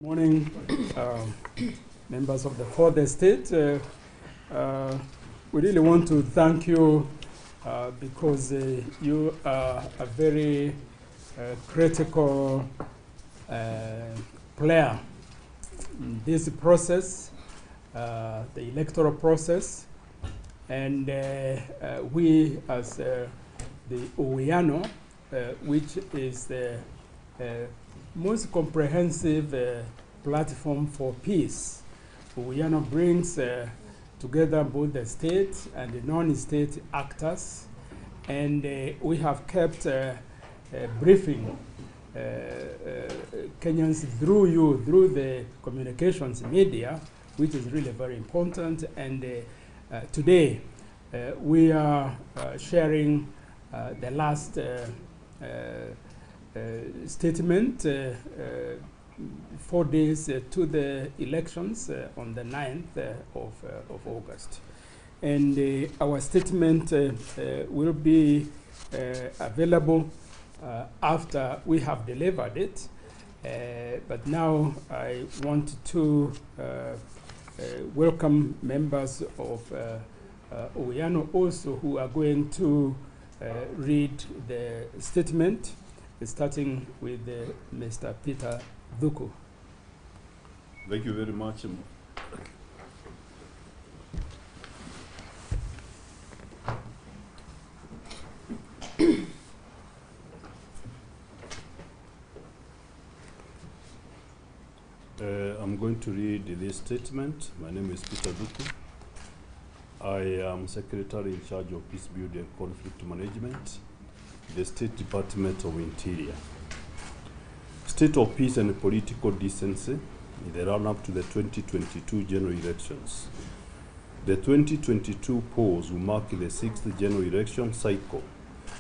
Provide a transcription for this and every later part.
Morning, members of the fourth estate. We really want to thank you because you are a very critical player in this process, the electoral process, and we as the Uwiano, which is the most comprehensive platform for peace. Cohesion brings together both the state and the non-state actors, and we have kept briefing Kenyans through the communications media, which is really very important. And today we are sharing the last statement 4 days to the elections on the 9th of August. And our statement will be available after we have delivered it. But now I want to welcome members of Uwiano also who are going to read the statement, starting with Mr. Peter Dhuku. Thank you very much. I'm going to read this statement. My name is Peter Dhuku. I am Secretary in charge of Peace Building and Conflict Management, the State Department of Interior. State of peace and political decency in the run-up to the 2022 general elections. The 2022 polls will mark the 6th general election cycle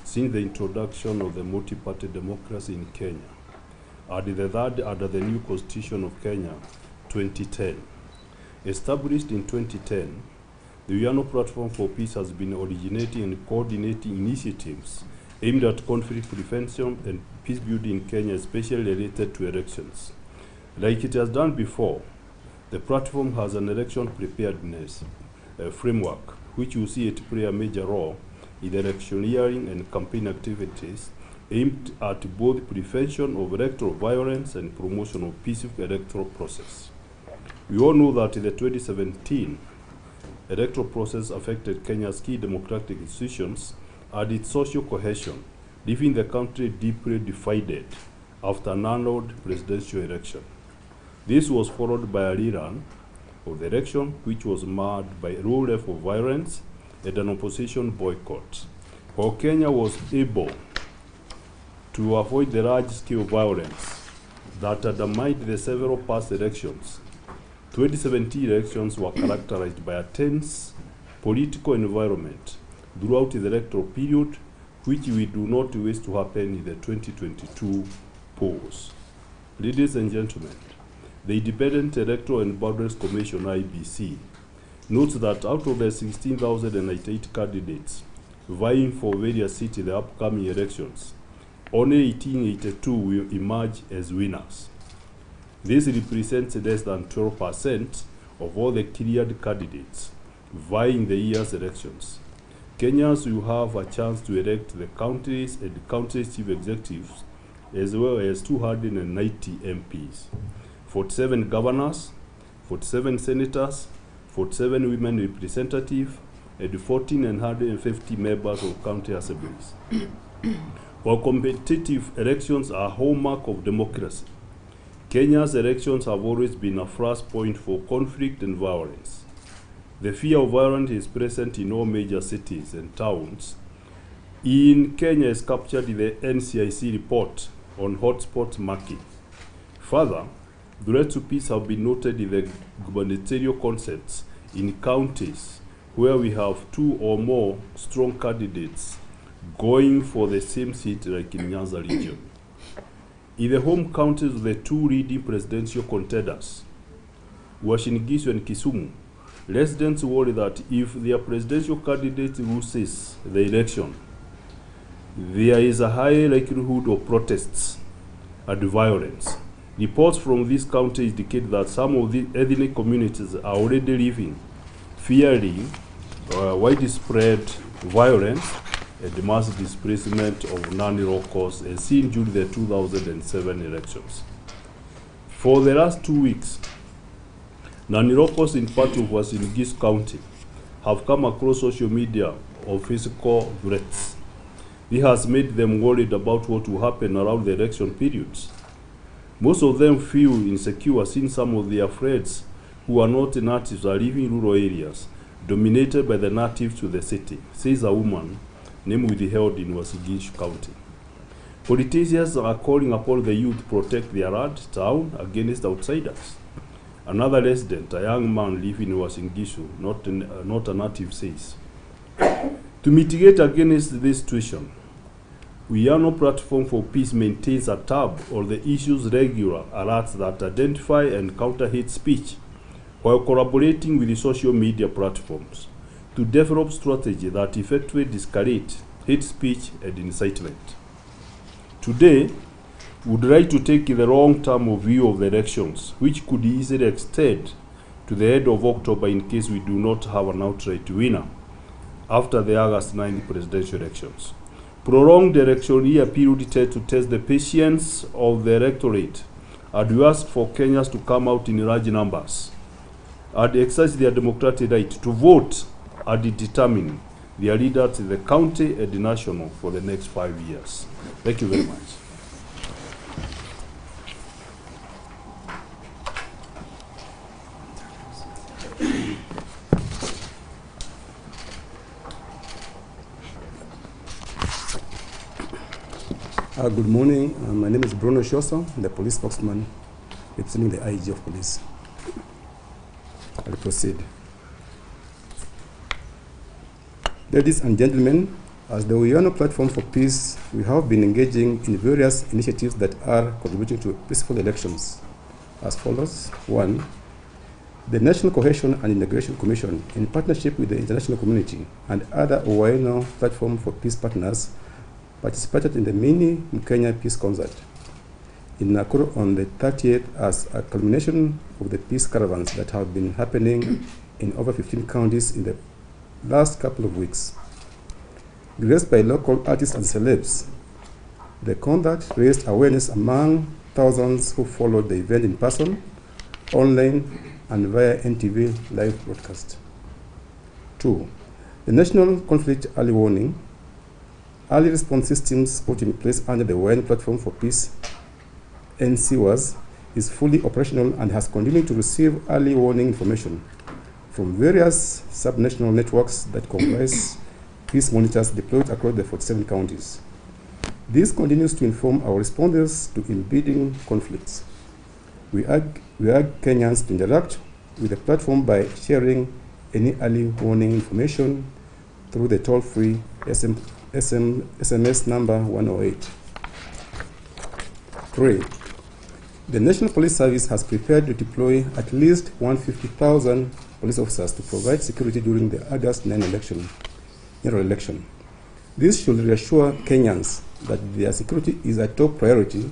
since the introduction of the multi-party democracy in Kenya, and the third under the new Constitution of Kenya 2010. Established in 2010, the Uwiano Platform for Peace has been originating and coordinating initiatives aimed at conflict prevention and peace building in Kenya, especially related to elections. Like it has done before, the platform has an election preparedness framework, which will see it play a major role in the electioneering and campaign activities aimed at both prevention of electoral violence and promotion of peaceful electoral process. We all know that the 2017 electoral process affected Kenya's key democratic institutions and its social cohesion, leaving the country deeply divided after an annulled presidential election. This was followed by a rerun of the election, which was marred by a low level of violence and an opposition boycott. While Kenya was able to avoid the large-scale violence that undermined the several past elections, 2017 elections were characterized by a tense political environment throughout the electoral period, which we do not wish to happen in the 2022 polls. Ladies and gentlemen, the Independent Electoral and Boundaries Commission, IEBC, notes that out of the 16,098 candidates vying for various seats in the upcoming elections, only 1,882 will emerge as winners. This represents less than 12% of all the cleared candidates vying the year's elections. Kenyans will have a chance to elect the counties and counties chief executives, as well as 290 MPs, 47 governors, 47 senators, 47 women representatives, and 1,450 members of county assemblies. While competitive elections are a hallmark of democracy, Kenya's elections have always been a flashpoint for conflict and violence. The fear of violence is present in all major cities and towns. In Kenya is captured in the NCIC report on hotspot marking. Further, threats to peace have been noted in the gubernatorial contests in counties where we have 2 or more strong candidates going for the same seat, like in Nyanza region. In the home counties of the 2 leading presidential contenders, Uasin Gishu and Kisumu, residents worry that if their presidential candidate loses the election, there is a high likelihood of protests and violence, Reports from this county indicate that some of the ethnic communities are already living fearing widespread violence and mass displacement of non-locals as seen during the 2007 elections. For the last 2 weeks, non-locals in part of Uasin Gishu County have come across social media of physical threats. This has made them worried about what will happen around the election periods. Most of them feel insecure since some of their friends who are not natives are living in rural areas dominated by the natives to the city, says a woman name withheld in Uasin Gishu County. Politicians are calling upon the youth to protect their land, town against outsiders. Another resident, a young man living in Uasin Gishu, not a native, says, to mitigate against this situation, Uyano Platform for Peace maintains a tab on the issues regular alerts that identify and counter hate speech while collaborating with the social media platforms to develop strategy that effectively discourage hate speech and incitement. Today, we would like to take the long-term view of the elections, which could easily extend to the end of October in case we do not have an outright winner after the August 9th presidential elections. Prolonged election year period tends to test the patience of the electorate, and we ask for Kenyans to come out in large numbers and exercise their democratic right to vote and determine their leaders in the county and the national for the next 5 years. Thank you very much. Good morning. My name is Bruno Shoso, the police spokesman representing the IG of police. I'll proceed. Ladies and gentlemen, as the Uyano Platform for Peace, we have been engaging in various initiatives that are contributing to peaceful elections as follows. 1. The National Cohesion and Integration Commission, in partnership with the international community and other Uyano Platform for Peace partners, participated in the mini Kenya Peace Concert in Nakuru on the 30th as a culmination of the peace caravans that have been happening in over 15 counties in the last couple of weeks. Graced by local artists and celebs, the concert raised awareness among thousands who followed the event in person, online, and via NTV live broadcast. 2. The National Conflict Early Warning Early response systems put in place under the Uyano Platform for Peace (NCWAS) is fully operational and has continued to receive early warning information from various subnational networks that comprise peace monitors deployed across the 47 counties. This continues to inform our responders to impending conflicts. We urge Kenyans to interact with the platform by sharing any early warning information through the toll-free SMS number 108. 3. The National Police Service has prepared to deploy at least 150,000 police officers to provide security during the August 9 general election. This should reassure Kenyans that their security is a top priority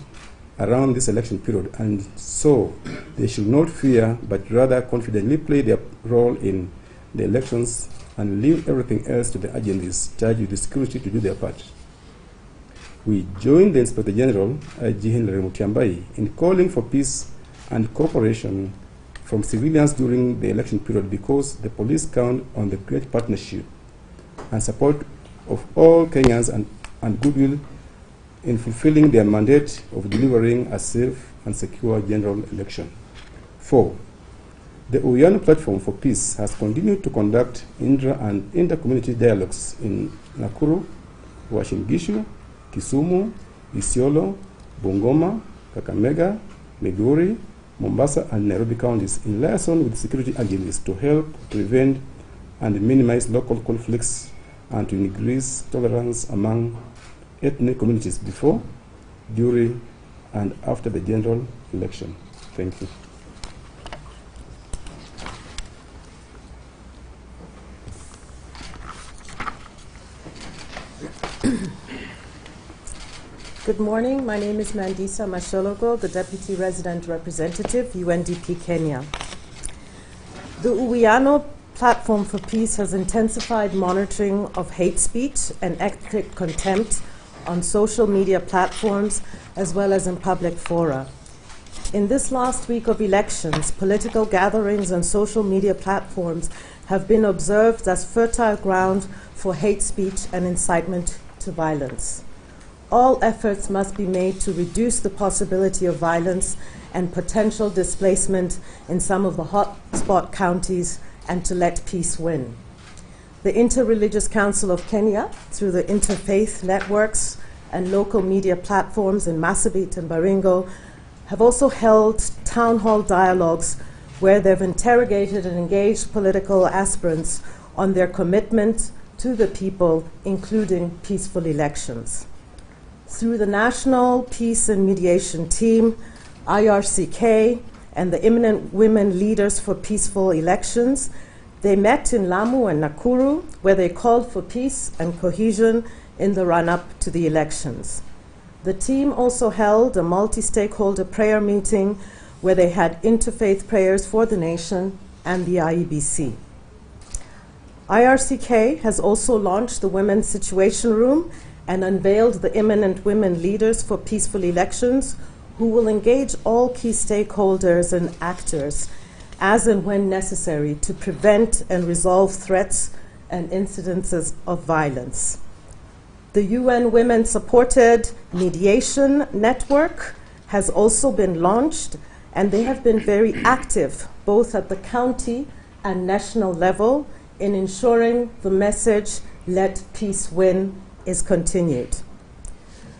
around this election period, and so they should not fear but rather confidently play their role in the elections and leave everything else to the agencies charged with the security to do their part. We join the Inspector General, IG Henry Mutiambai, in calling for peace and cooperation from civilians during the election period because the police count on the great partnership and support of all Kenyans and goodwill in fulfilling their mandate of delivering a safe and secure general election. 4. The Uyano Platform for Peace has continued to conduct intra- and inter-community dialogues in Nakuru, Uasin Gishu, Kisumu, Isiolo, Bungoma, Kakamega, Migori, Mombasa, and Nairobi counties in liaison with security agencies to help prevent and minimize local conflicts and to increase tolerance among ethnic communities before, during, and after the general election. Thank you. Good morning. My name is Mandisa Mashologo, the Deputy Resident Representative, UNDP Kenya. The Uwiano Platform for Peace has intensified monitoring of hate speech and ethnic contempt on social media platforms as well as in public fora. In this last week of elections, political gatherings and social media platforms have been observed as fertile ground for hate speech and incitement to violence. All efforts must be made to reduce the possibility of violence and potential displacement in some of the hotspot counties and to let peace win. The Interreligious Council of Kenya, through the interfaith networks and local media platforms in Marsabit and Baringo, have also held town hall dialogues where they've interrogated and engaged political aspirants on their commitment to the people, including peaceful elections. Through the National Peace and Mediation Team, IRCK, and the Eminent Women Leaders for Peaceful Elections, they met in Lamu and Nakuru, where they called for peace and cohesion in the run-up to the elections. The team also held a multi-stakeholder prayer meeting where they had interfaith prayers for the nation and the IEBC. IRCK has also launched the Women's Situation Room and unveiled the Eminent Women Leaders for Peaceful Elections, who will engage all key stakeholders and actors as and when necessary to prevent and resolve threats and incidences of violence. The UN Women-supported mediation network has also been launched, and they have been very active, both at the county and national level, in ensuring the message, "Let peace win," is continued.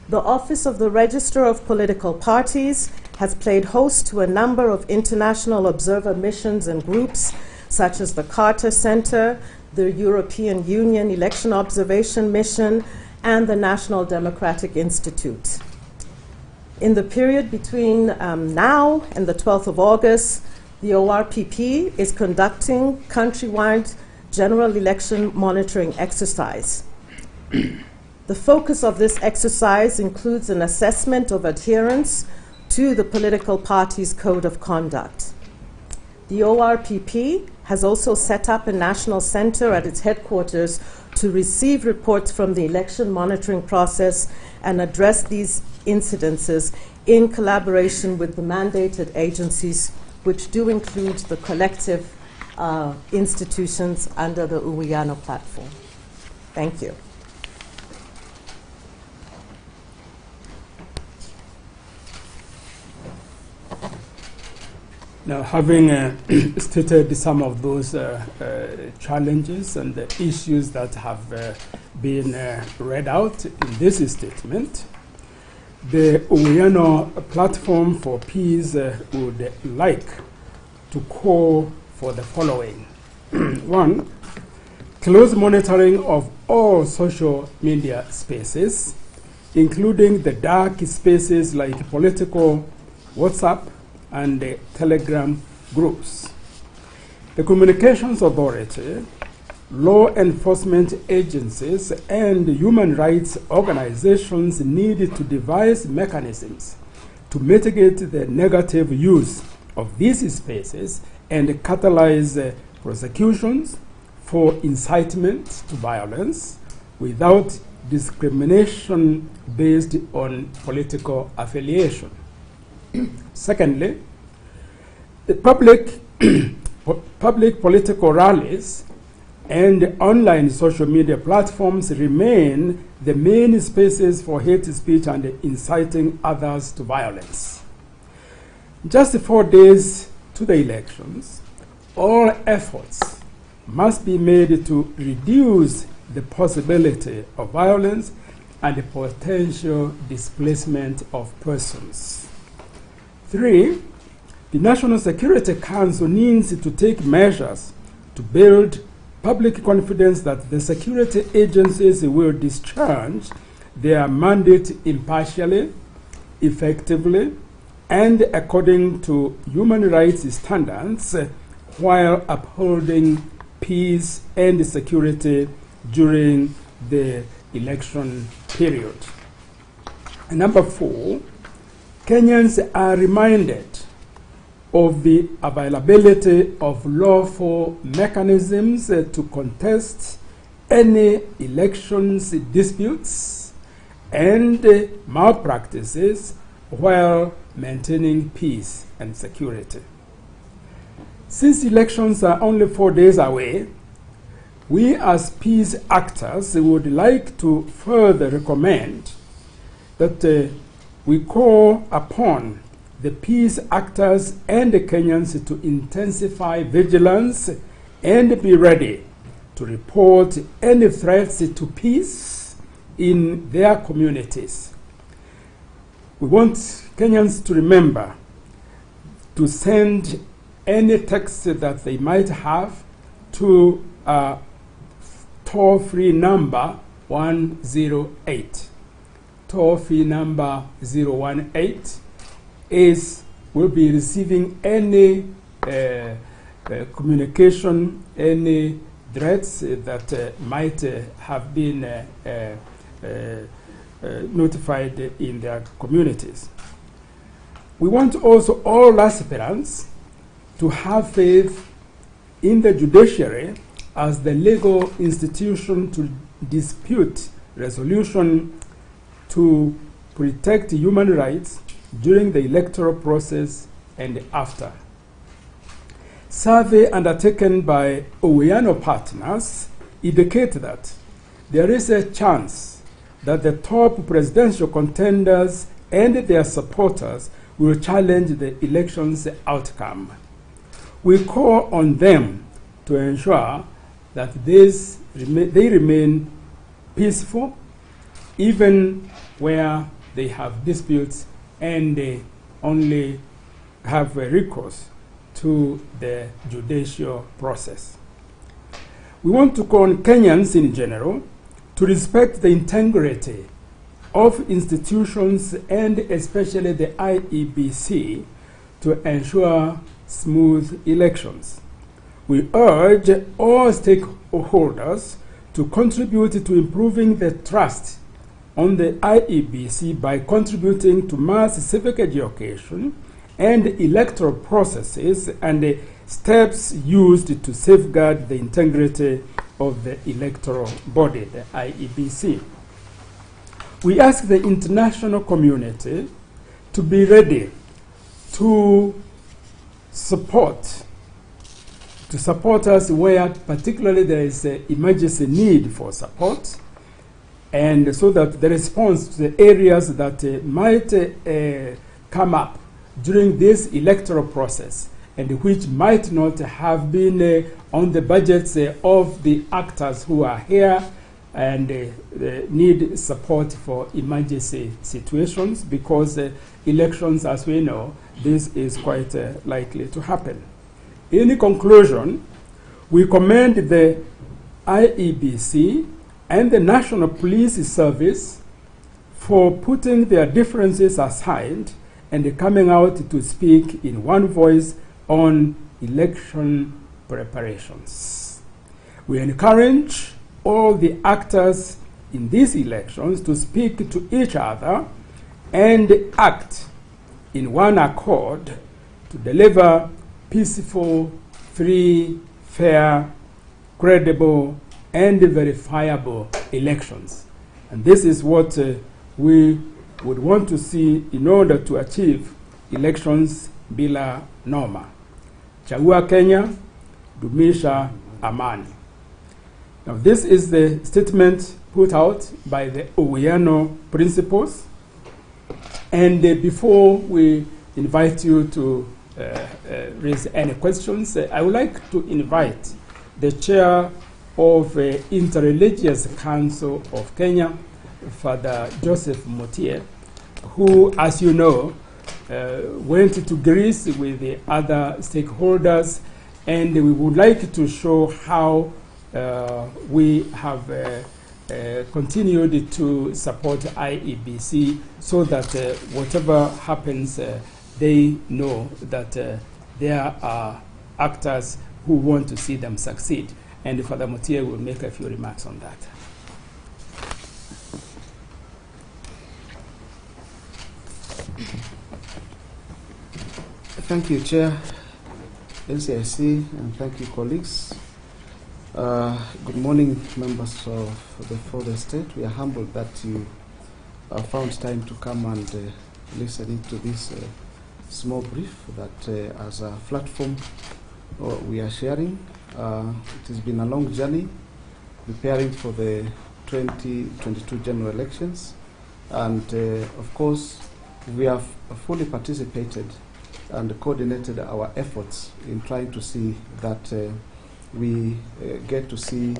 The Office of the Registrar of Political Parties has played host to a number of international observer missions and groups, such as the Carter Center, the European Union Election Observation Mission, and the National Democratic Institute. In the period between now and the 12th of August, the ORPP is conducting countrywide general election monitoring exercise. The focus of this exercise includes an assessment of adherence to the political party's code of conduct. The ORPP has also set up a national center at its headquarters to receive reports from the election monitoring process and address these incidences in collaboration with the mandated agencies, which do include the collective institutions under the Uwiano platform. Thank you. Now, having stated some of those challenges and the issues that have been read out in this statement, the Uwiano Platform for Peace would like to call for the following. 1, close monitoring of all social media spaces, including the dark spaces like political, WhatsApp, and the Telegram groups. The Communications Authority, law enforcement agencies, and human rights organizations need to devise mechanisms to mitigate the negative use of these spaces and catalyze prosecutions for incitement to violence without discrimination based on political affiliation. Secondly, the public political rallies and online social media platforms remain the main spaces for hate speech and inciting others to violence. Just 4 days to the elections, all efforts must be made to reduce the possibility of violence and the potential displacement of persons. 3, the National Security Council needs to take measures to build public confidence that the security agencies will discharge their mandate impartially, effectively, and according to human rights standards while upholding peace and security during the election period. Number 4, Kenyans are reminded of the availability of lawful mechanisms to contest any elections disputes and malpractices while maintaining peace and security. Since elections are only 4 days away, we as peace actors would like to further recommend that we call upon the peace actors and the Kenyans to intensify vigilance and be ready to report any threats to peace in their communities. We want Kenyans to remember to send any text that they might have to toll-free number 108. Toll-free number 018 will be receiving any communication, any threats that might have been notified in their communities. We want also all aspirants to have faith in the judiciary as the legal institution to dispute resolution to protect human rights during the electoral process and after. Survey undertaken by Owiano partners indicate that there is a chance that the top presidential contenders and their supporters will challenge the election's outcome. We call on them to ensure that they remain peaceful, even where they have disputes and they only have a recourse to the judicial process. We want to call on Kenyans in general to respect the integrity of institutions and especially the IEBC to ensure smooth elections. We urge all stakeholders to contribute to improving the trust on the IEBC by contributing to mass civic education and electoral processes and the steps used to safeguard the integrity of the electoral body, the IEBC. We ask the international community to be ready to support us where particularly there is an emergency need for support, and so that the response to the areas that might come up during this electoral process and which might not have been on the budgets of the actors who are here and need support for emergency situations, because elections, as we know, this is quite likely to happen. In conclusion, we commend the IEBC and the National Police Service for putting their differences aside and coming out to speak in one voice on election preparations. We encourage all the actors in these elections to speak to each other and act in one accord to deliver peaceful, free, fair, credible, and verifiable elections. And this is what we would want to see in order to achieve elections bila noma. Chagua Kenya, dumisha amani. Now this is the statement put out by the Owiano principles. And before we invite you to raise any questions, I would like to invite the chair of Interreligious Council of Kenya, Father Joseph Motie, who, as you know, went to Greece with the other stakeholders, and we would like to show how we have continued to support IEBC so that whatever happens, they know that there are actors who want to see them succeed. And Father Motie will make a few remarks on that. Thank you, Chair, NCIC, and thank you, colleagues. Good morning, members of the Fourth Estate. We are humbled that you found time to come and listen to this small brief that as a platform we are sharing. It has been a long journey preparing for the 2022 general elections, and of course we have fully participated and coordinated our efforts in trying to see that we get to see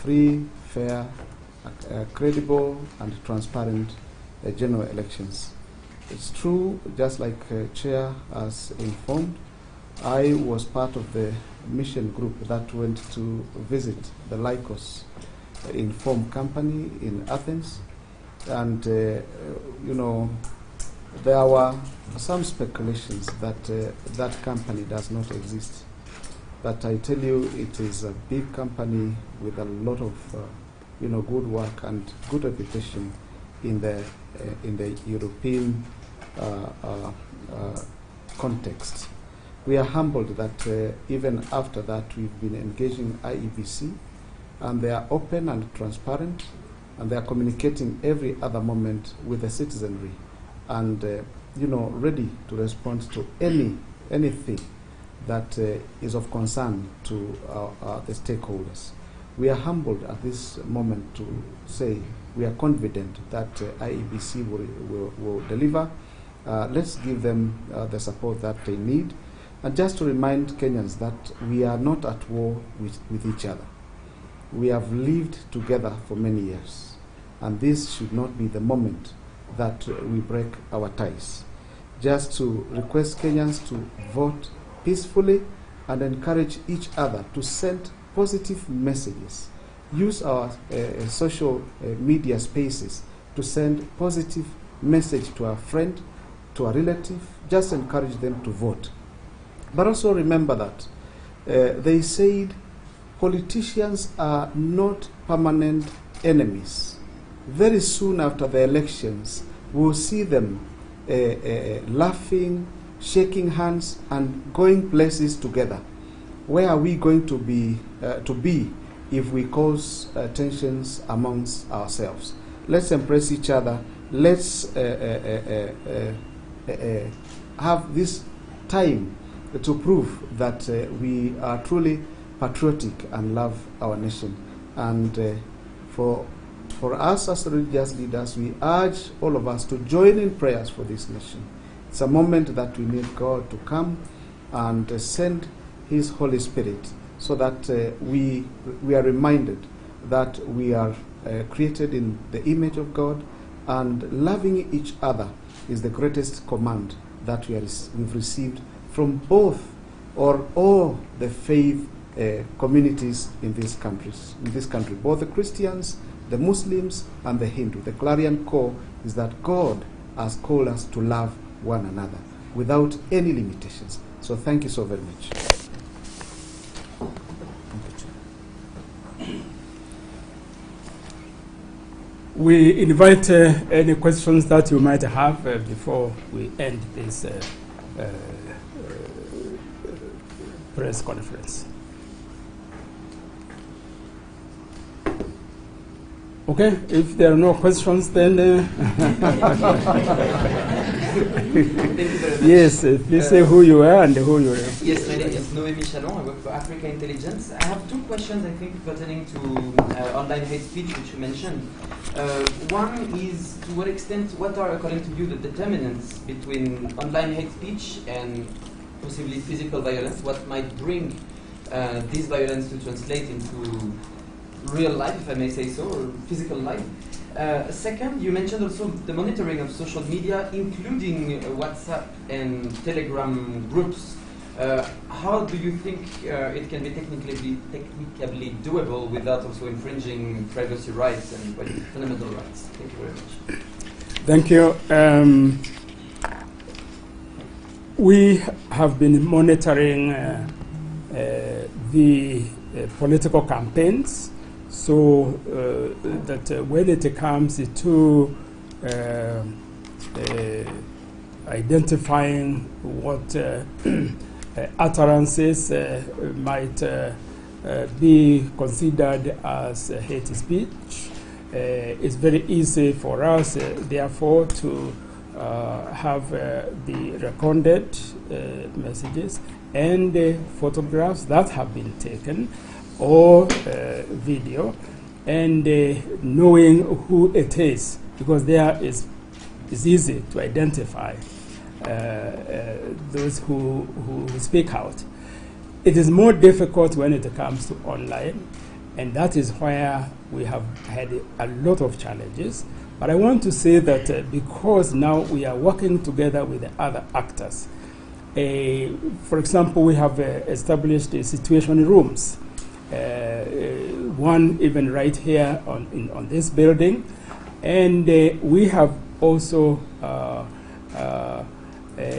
free, fair, credible and transparent general elections. It's true, just like Chair has informed, I was part of the mission group that went to visit the Lycos Inform company in Athens, and you know, there were some speculations that that company does not exist. But I tell you, it is a big company with a lot of you know, good work and good reputation in the European context. We are humbled that even after that we've been engaging IEBC, and they are open and transparent, and they are communicating every other moment with the citizenry, and you know, ready to respond to anything that is of concern to the stakeholders. We are humbled at this moment to say we are confident that IEBC will deliver. Let's give them the support that they need. And just to remind Kenyans that we are not at war with each other. We have lived together for many years, and this should not be the moment that we break our ties. Just to request Kenyans to vote peacefully and encourage each other to send positive messages. Use our social media spaces to send positive message to our friend, to our relative. Just encourage them to vote. But also remember that they said politicians are not permanent enemies. Very soon after the elections, we'll see them laughing, shaking hands, and going places together. Where are we going to be if we cause tensions amongst ourselves? Let's embrace each other. Let's have this time to prove that we are truly patriotic and love our nation. And for us as religious leaders, we urge all of us to join in prayers for this nation. It's a moment that we need God to come and send His Holy Spirit, so that we are reminded that we are created in the image of God, and loving each other is the greatest command that we've received from both or all the faith communities in this country, both the Christians, the Muslims, and the Hindu. The clarion call is that God has called us to love one another without any limitations. So thank you so very much. We invite any questions that you might have before we end this press conference. Okay, if there are no questions, then yes, please say who you are and who you are. Yes, my name is Noémie Chalon. I work for Africa Intelligence. I have two questions, I think, pertaining to online hate speech, which you mentioned. One is, to what extent, what are, according to you, the determinants between online hate speech and possibly physical violence? What might bring this violence to translate into real life, if I may say so, or physical life? Second, you mentioned also the monitoring of social media, including WhatsApp and Telegram groups. How do you think it can be technically doable without also infringing privacy rights and fundamental rights? Thank you very much. Thank you. We have been monitoring the political campaigns, so that when it comes to identifying what utterances might be considered as hate speech. It's very easy for us, therefore, to have the recorded messages and photographs that have been taken, or video, and knowing who it is, because there is it's easy to identify those who speak out. It is more difficult when it comes to online, and that is where we have had a lot of challenges. But I want to say that because now we are working together with the other actors, for example, we have established situation rooms, one even right here on this building, and we have also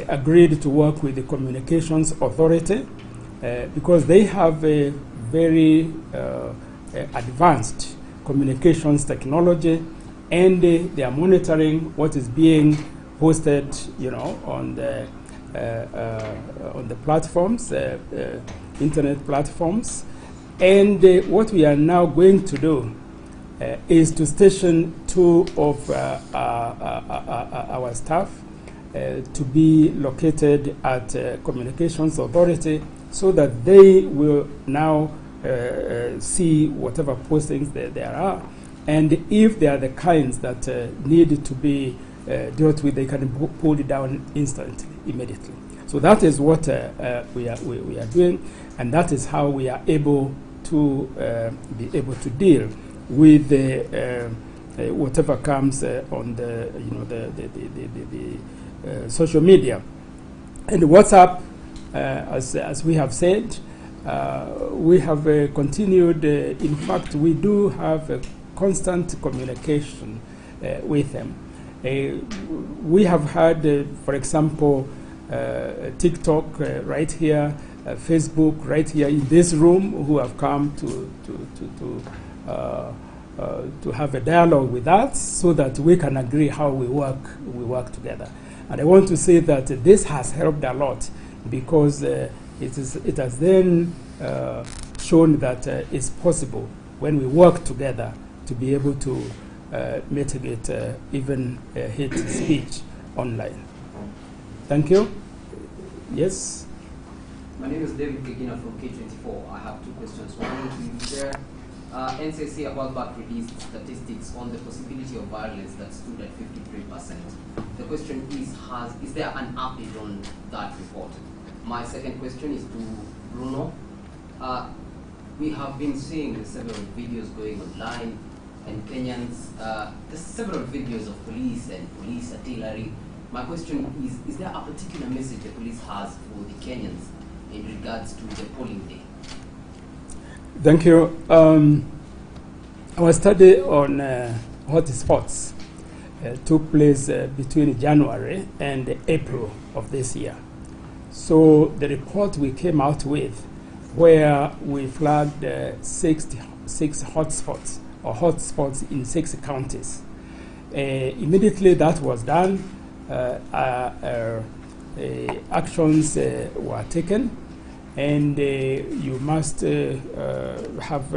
agreed to work with the Communications Authority because they have a very advanced communications technology, and they are monitoring what is being posted, on the platforms, internet platforms. And what we are now going to do is to station 2 of our staff to be located at Communications Authority, so that they will now see whatever postings there are, and if they are the kinds that need to be dealt with, they can pull it down instantly, immediately. So that is what we are doing, and that is how we are able to be able to deal with whatever comes on the social media. And WhatsApp, as we have said, we have continued. In fact, we do have a constant communication with them. We have had, for example, TikTok right here, Facebook right here in this room, who have come to have a dialogue with us, so that we can agree how we work together. And I want to say that this has helped a lot, because it has then shown that it's possible, when we work together, to be able to mitigate even hate speech online. Thank you. Yes? My name is David Kegina from K24. I have 2 questions. One is there NCC about back released statistics on the possibility of violence that stood at 53%. The question is there an update on that report? My second question is to Bruno. We have been seeing several videos going online, and Kenyans, there's several videos of police and police artillery. My question is there a particular message the police has for the Kenyans in regards to the polling day? Thank you. Our study on hotspots took place between January and April of this year. So the report we came out with, where we flagged 6 hotspots, or hotspots in 6 counties. Immediately that was done, actions were taken, and you must have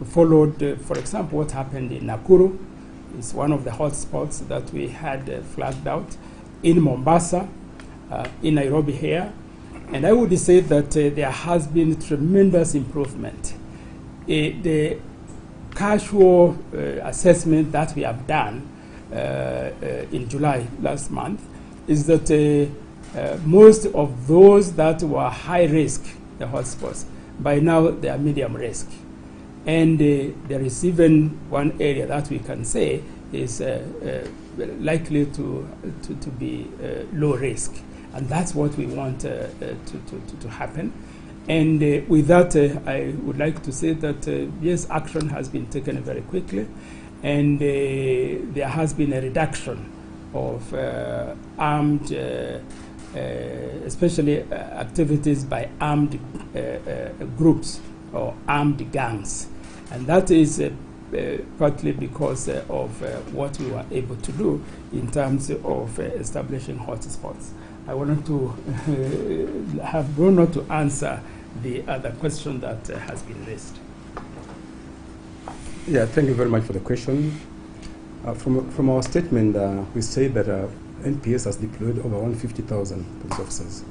followed, for example, what happened in Nakuru. It's one of the hotspots that we had flagged out, in Mombasa, in Nairobi here. And I would say that there has been tremendous improvement. The casual assessment that we have done in July last month is that most of those that were high risk, the hotspots, by now they are medium risk. And there is even one area that we can say is likely to be low risk. And that's what we want to happen. And with that, I would like to say that, yes, action has been taken very quickly, and there has been a reduction of armed, especially activities by armed groups or armed gangs. And that is partly because of what we were able to do in terms of establishing hotspots. I wanted to have Bruno to answer the other question that has been raised. Yeah, thank you very much for the question. From our statement, we say that NPS has deployed over 150,000 police officers.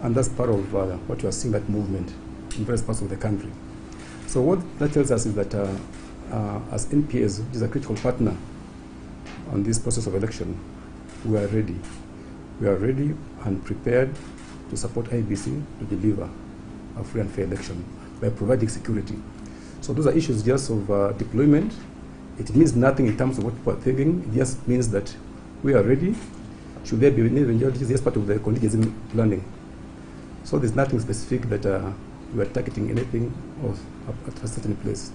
And that's part of what you are seeing, that movement in various parts of the country. So what that tells us is that as NPS, which is a critical partner on this process of election, we are ready. We are ready and prepared to support IBC to deliver a free and fair election by providing security. So those are issues just of deployment. It means nothing in terms of what people are thinking. It just means that we are ready. Should there be any eventualities, it's just part of the contingency planning. So there's nothing specific that we are targeting anything of at a certain place.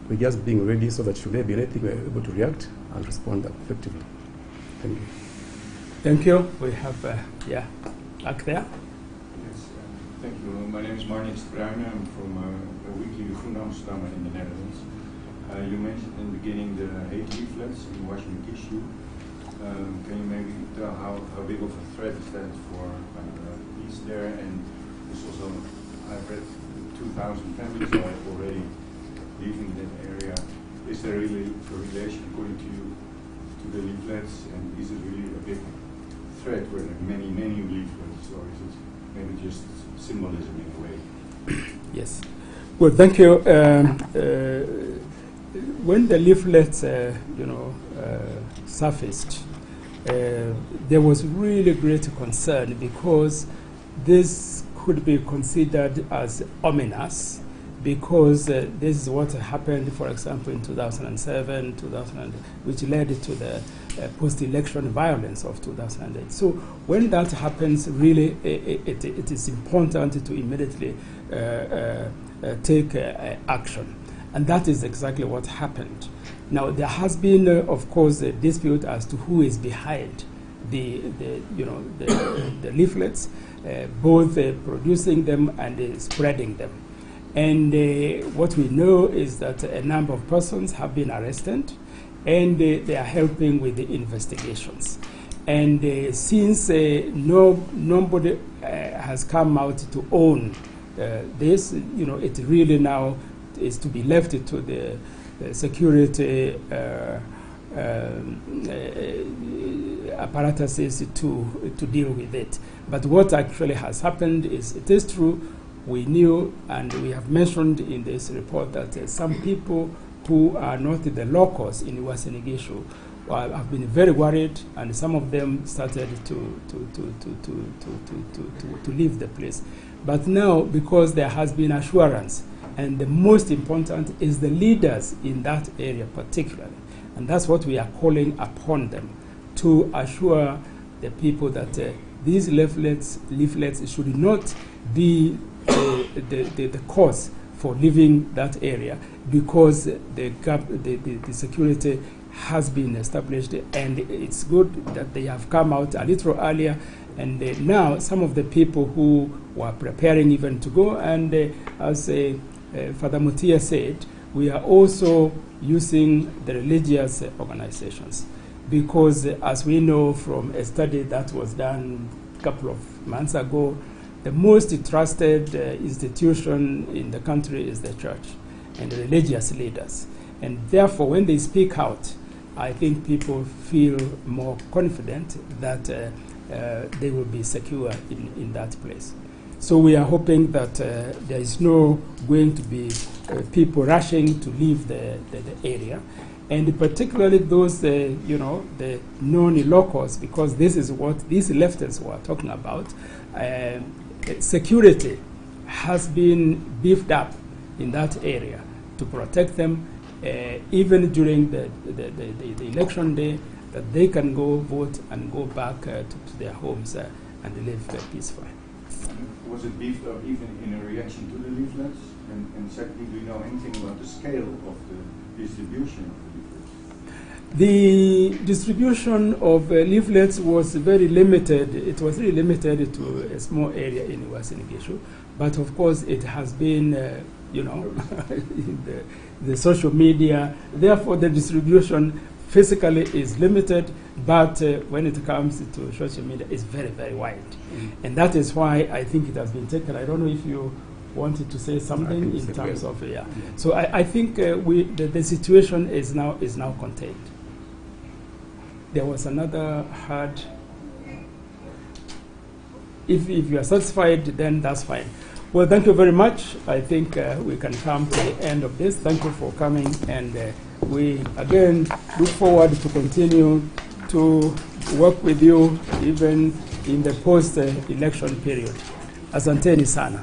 We're just being ready so that should there be anything, we're able to react and respond effectively. Thank you. Thank you. We have, back there. Yes, thank you. My name is Marnix Bruyne. I'm from a weekly Groen Amsterdam in the Netherlands. You mentioned in the beginning the hate leaflets in Washington DC. Can you maybe tell how big of a threat is that for peace there? And there's also, I've read 2,000 families are already leaving that area. Is there really a relation, according to you, to the leaflets? And is it really a big threat where there are many leaflets, or is it maybe just symbolism in a way? Yes. Well, thank you. When the leaflets, surfaced, there was really great concern because this could be considered as ominous, because this is what happened, for example, in 2007, which led to the post-election violence of 2008. So when that happens, really, it is important to immediately take action. And that is exactly what happened. Now, there has been, of course, a dispute as to who is behind the leaflets, both producing them and spreading them. And what we know is that a number of persons have been arrested, and they are helping with the investigations. And since nobody has come out to own this, it really now is to be left to the security apparatuses to deal with it. But what actually has happened is, it is true, we knew, and we have mentioned in this report that some people who are not the locals in Uasin-Gishu have been very worried, and some of them started to leave the place. But now, because there has been assurance, and the most important is the leaders in that area particularly, and that's what we are calling upon them, to assure the people that these leaflets should not be the cause for leaving that area, because the security has been established, and it's good that they have come out a little earlier. And now some of the people who were preparing even to go, and as Father Mutia said, we are also using the religious organizations, because as we know from a study that was done a couple of months ago, the most trusted institution in the country is the church and the religious leaders. And therefore, when they speak out, I think people feel more confident that they will be secure in that place. So we are hoping that there is no going to be people rushing to leave the area, and particularly those, the non-locals, because this is what these leftists were talking about. Security has been beefed up in that area to protect them, even during the election day, that they can go vote and go back to their homes and live peacefully. Was it beefed up even in a reaction to the leaflets? And secondly, do you know anything about the scale of the distribution of the leaflets? The distribution of leaflets was very limited. It was really limited to a small area in Uasin-Gishu, but of course it has been, the social media. Therefore, the distribution physically is limited, but when it comes to social media, it's very, very wide. And that is why I think it has been taken. I don't know if you wanted to say something in terms of, yeah. So I think the situation is now contained. There was another hard. If you are satisfied, then that's fine. Well, thank you very much. I think we can come to the end of this. Thank you for coming, and we again look forward to continue to work with you even in the post-election period. Asanteni sana.